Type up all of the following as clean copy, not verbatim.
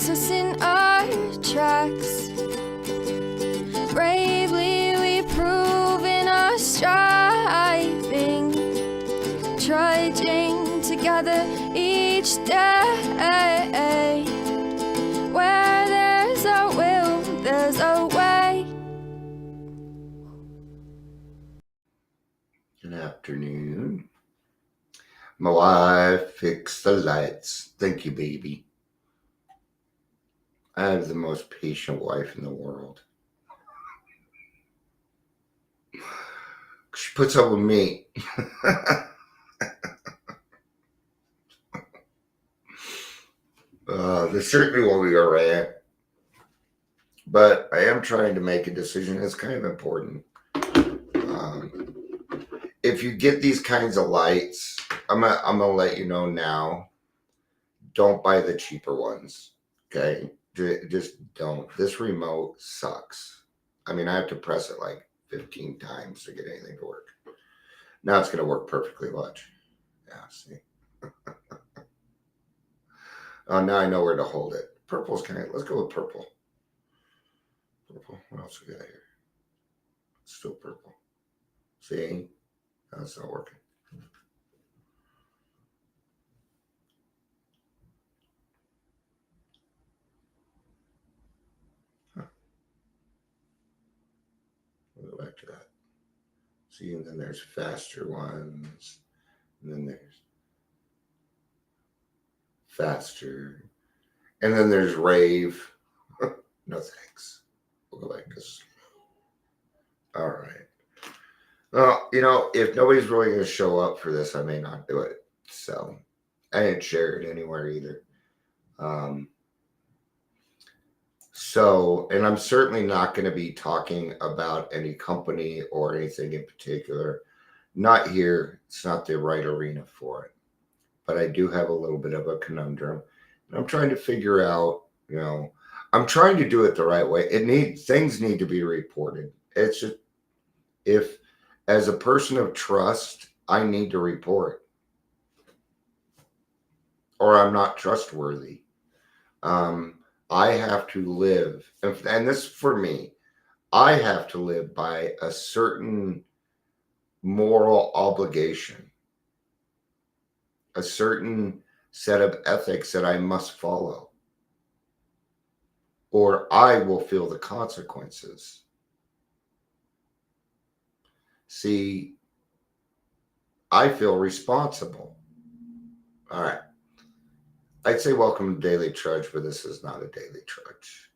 keeps us in our tracks. Bravely we prove in our striving, trudging together each day. Where there's a will, there's a way. Good afternoon. My wife fixed the lights. Thank you, baby. I have the most patient wife in the world. She puts up with me. This certainly won't be a rant, but I am trying to make a decision. It's kind of important. If you get these kinds of lights, I'm gonna let you know now. Don't buy the cheaper ones. Okay, just don't. This remote sucks. I mean, I have to press it like 15 times to get anything to work. Now it's gonna work perfectly. Watch. Yeah, see. Oh, now I know where to hold it. Purple's kind of. Let's go with purple. Purple. What else we got here? It's still purple. See? That's not working. Huh. We'll go back to that. See, and then there's faster ones. And then there's faster. And then there's rave. No thanks. We'll go back to this. All right. Well, if nobody's really going to show up for this, I may not do it. So I didn't share it anywhere either. And I'm certainly not going to be talking about any company or anything in particular. Not here. It's not the right arena for it. But I do have a little bit of a conundrum. And I'm trying to figure out, I'm trying to do it the right way. Things need to be reported. It's just, if as a person of trust, I need to report, or I'm not trustworthy. I have to live, and this for me, I have to live by a certain moral obligation, a certain set of ethics that I must follow, or I will feel the consequences. See, I feel responsible. All right. I'd say welcome to Daily Trudge, but this is not a Daily Trudge.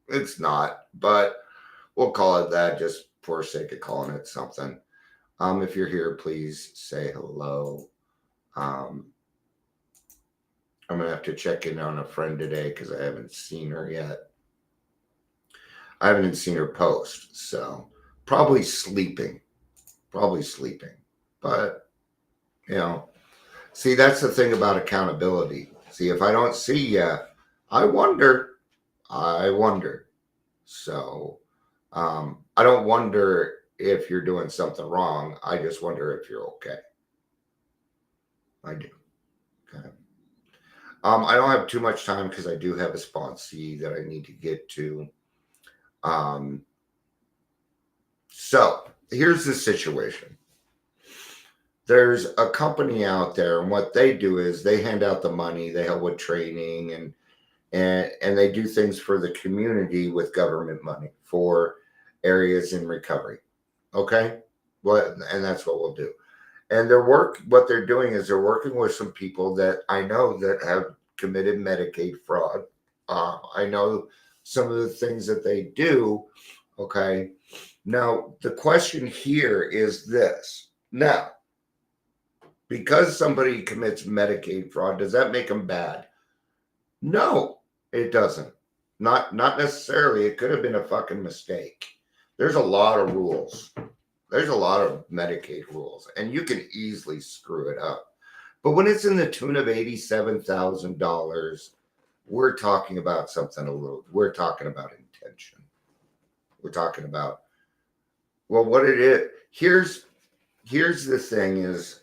It's not, but we'll call it that just for sake of calling it something. If you're here, please say hello. I'm going to have to check in on a friend today because I haven't seen her yet. I haven't even seen her post, so probably sleeping. But, see, that's the thing about accountability. See, if I don't see you, I wonder. So, I don't wonder if you're doing something wrong. I just wonder if you're okay. I do. Okay. I don't have too much time because I do have a sponsee that I need to get to. So here's the situation. There's a company out there, and what they do is they hand out the money, they help with training, and they do things for the community with government money for areas in recovery. Okay? Well, and that's what we'll do. And what they're doing is they're working with some people that I know that have committed Medicaid fraud. I know some of the things that they do. Okay. Now, the question here is this. Now, because somebody commits Medicaid fraud, does that make them bad? No, it doesn't. Not necessarily. It could have been a fucking mistake. There's a lot of rules. There's a lot of Medicaid rules, and you can easily screw it up. But when it's in the tune of $87,000, we're talking about we're talking about intention. We're talking about, well, what it is. Here's the thing is,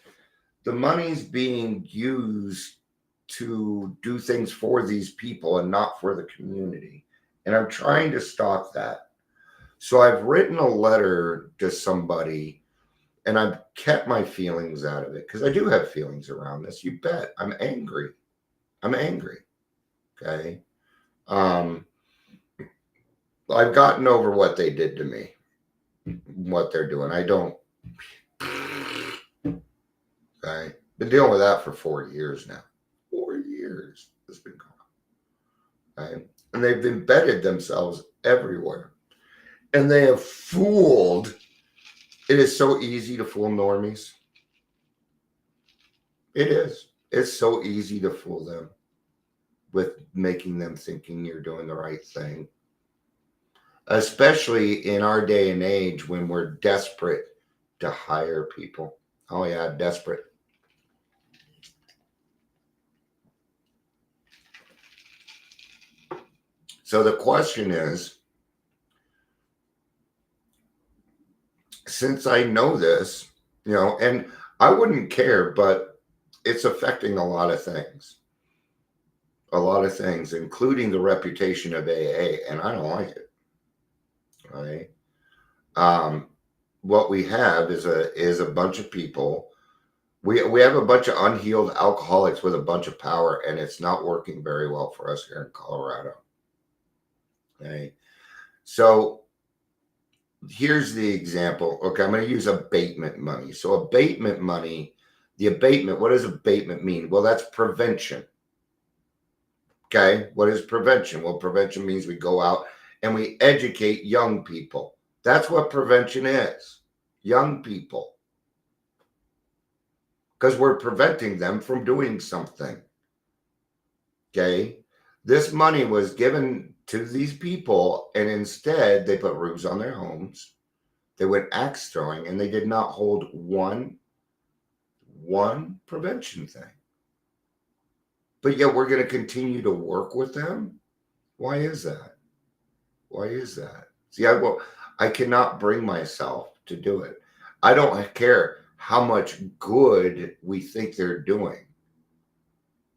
the money's being used to do things for these people and not for the community. And I'm trying to stop that. So I've written a letter to somebody and I've kept my feelings out of it because I do have feelings around this. You bet. I'm angry. I'm angry. Okay. I've gotten over what they did to me, what they're doing. I don't. Okay. Been dealing with that for 4 years now. 4 years it's been going on. Okay. And they've embedded themselves everywhere. And they have fooled. It is so easy to fool normies. It is. It's so easy to fool them with making them thinking you're doing the right thing. Especially in our day and age when we're desperate to hire people. Oh, yeah, desperate. So the question is, since I know this, and I wouldn't care, but it's affecting a lot of things. A lot of things, including the reputation of AA, and I don't like it. Right? What we have is a bunch of people. We have a bunch of unhealed alcoholics with a bunch of power, and it's not working very well for us here in Colorado. Okay, so here's the example. Okay, I'm going to use abatement money. So abatement money, the abatement. What does abatement mean? Well, that's prevention. Okay, what is prevention? Well, prevention means we go out and we educate young people. That's what prevention is. Young people. Because we're preventing them from doing something. Okay, this money was given to these people, and instead they put roofs on their homes. They went axe throwing, and they did not hold one prevention thing. But yet we're going to continue to work with them. Why is that? Why is that? See, I cannot bring myself to do it. I don't care how much good we think they're doing.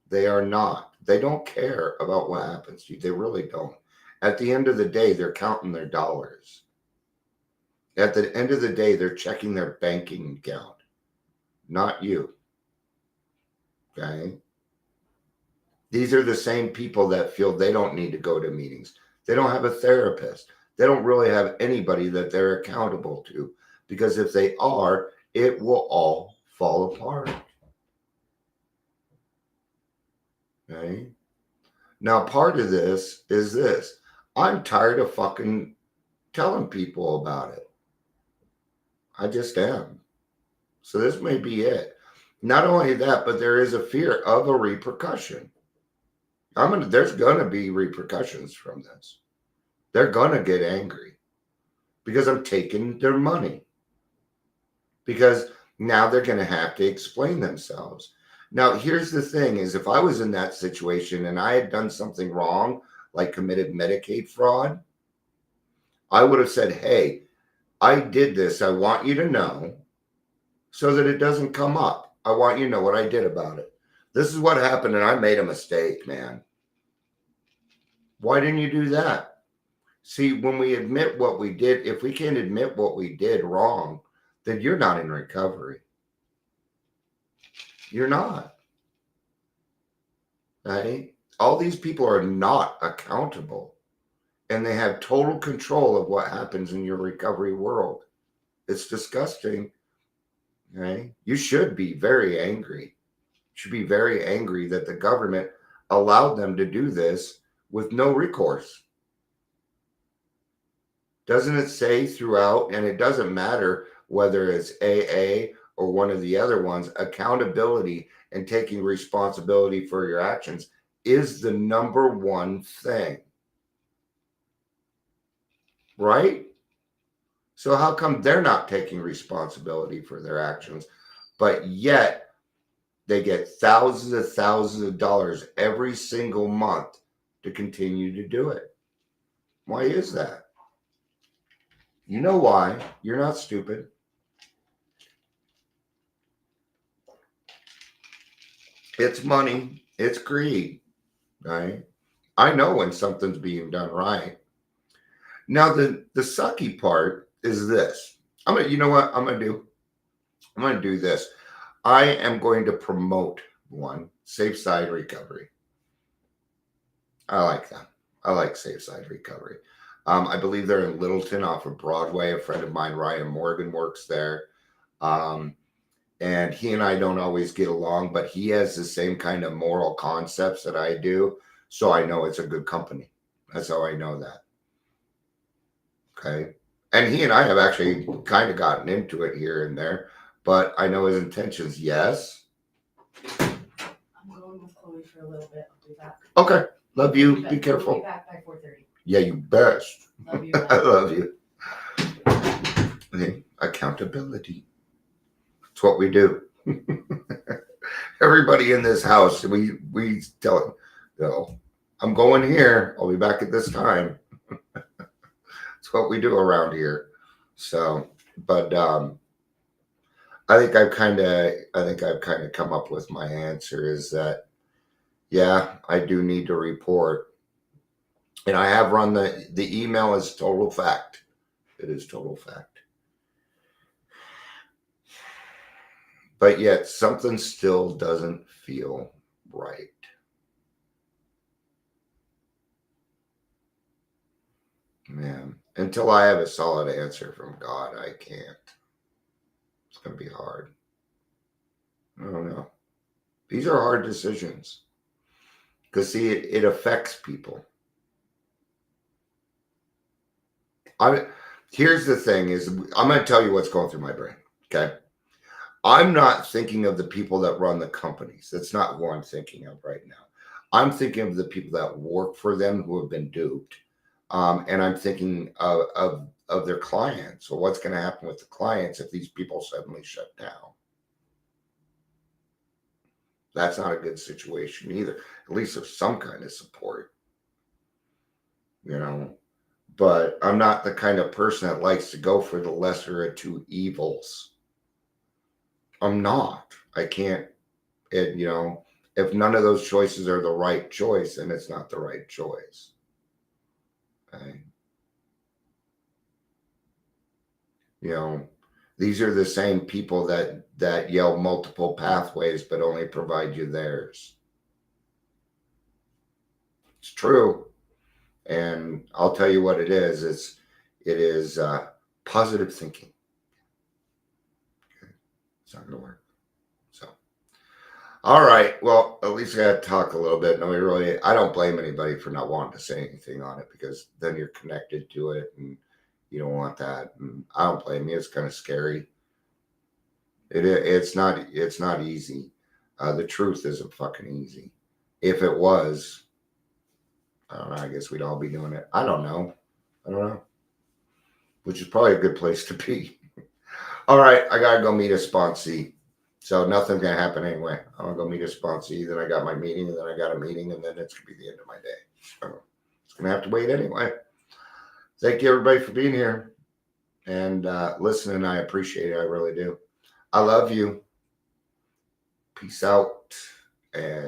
They are not. They don't care about what happens to you. They really don't. At the end of the day, they're counting their dollars. At the end of the day, they're checking their banking account, not you. Okay? These are the same people that feel they don't need to go to meetings. They don't have a therapist. They don't really have anybody that they're accountable to. Because if they are, it will all fall apart. Okay? Now, part of this is this. I'm tired of fucking telling people about it. I just am. So this may be it. Not only that, but there is a fear of a repercussion. There's gonna be repercussions from this. They're gonna get angry because I'm taking their money. Because now they're gonna have to explain themselves. Now, here's the thing is if I was in that situation and I had done something wrong, like committed Medicaid fraud, I would have said, hey, I did this. I want you to know so that it doesn't come up. I want you to know what I did about it. This is what happened and I made a mistake, man. Why didn't you do that? See, when we admit what we did, if we can't admit what we did wrong, then you're not in recovery. You're not. Right? All these people are not accountable. And they have total control of what happens in your recovery world. It's disgusting. Right? You should be very angry. You should be very angry that the government allowed them to do this with no recourse. Doesn't it say throughout, and it doesn't matter whether it's AA or one of the other ones, accountability and taking responsibility for your actions is the number one thing. Right? So how come they're not taking responsibility for their actions, but yet they get thousands of dollars every single month to continue to do it? Why is that? You know why. You're not stupid. It's money. It's greed, right? I know when something's being done right. Now the sucky part is this. You know what I'm gonna do? I'm gonna do this. I am going to promote one Safe Side Recovery. I like them. I like Safe Side Recovery. I believe they're in Littleton off of Broadway. A friend of mine, Ryan Morgan, works there. Um, and he and I don't always get along, but he has the same kind of moral concepts that I do. So I know it's a good company. That's how I know that. Okay. And he and I have actually kind of gotten into it here and there, but I know his intentions. Yes. I'm going with Chloe for a little bit. I'll be back. Okay. Love you. Be I'll be careful. back by 4:30. Yeah, you best. Love you. I love you. Okay. Accountability. It's what we do. Everybody in this house, we tell them, no, I'm going here. I'll be back at this time. It's what we do around here. So, but I think I've kind of come up with my answer is that yeah, I do need to report, and I have run the email is total fact. It is total fact. But yet something still doesn't feel right. Man, until I have a solid answer from God, I can't. It's going to be hard. I don't know. These are hard decisions. Because, see, it affects people. Here's the thing is, I'm going to tell you what's going through my brain, okay? I'm not thinking of the people that run the companies. That's not who I'm thinking of right now. I'm thinking of the people that work for them who have been duped. And I'm thinking of their clients. So what's going to happen with the clients if these people suddenly shut down? That's not a good situation either. At least there's some kind of support, you know. But I'm not the kind of person that likes to go for the lesser of two evils. I'm not. I can't. You know, if none of those choices are the right choice, then it's not the right choice. Okay? You know, these are the same people that yell multiple pathways but only provide you theirs. It's true. And I'll tell you what it is. It is positive thinking. Okay. It's not going to work. So, all right. Well, at least I got to talk a little bit. No, I don't blame anybody for not wanting to say anything on it because then you're connected to it and you don't want that. And I don't blame you. It's kind of scary. It's not easy. The truth isn't fucking easy. If it was, I don't know. I guess we'd all be doing it. I don't know. Which is probably a good place to be. All right, I gotta go meet a sponsee. So nothing's gonna happen anyway. I'm gonna go meet a sponsee. Then I got my meeting, and then I got a meeting, and then it's gonna be the end of my day. So it's gonna have to wait anyway. Thank you everybody for being here and listening. I appreciate it. I really do. I love you. Peace out. And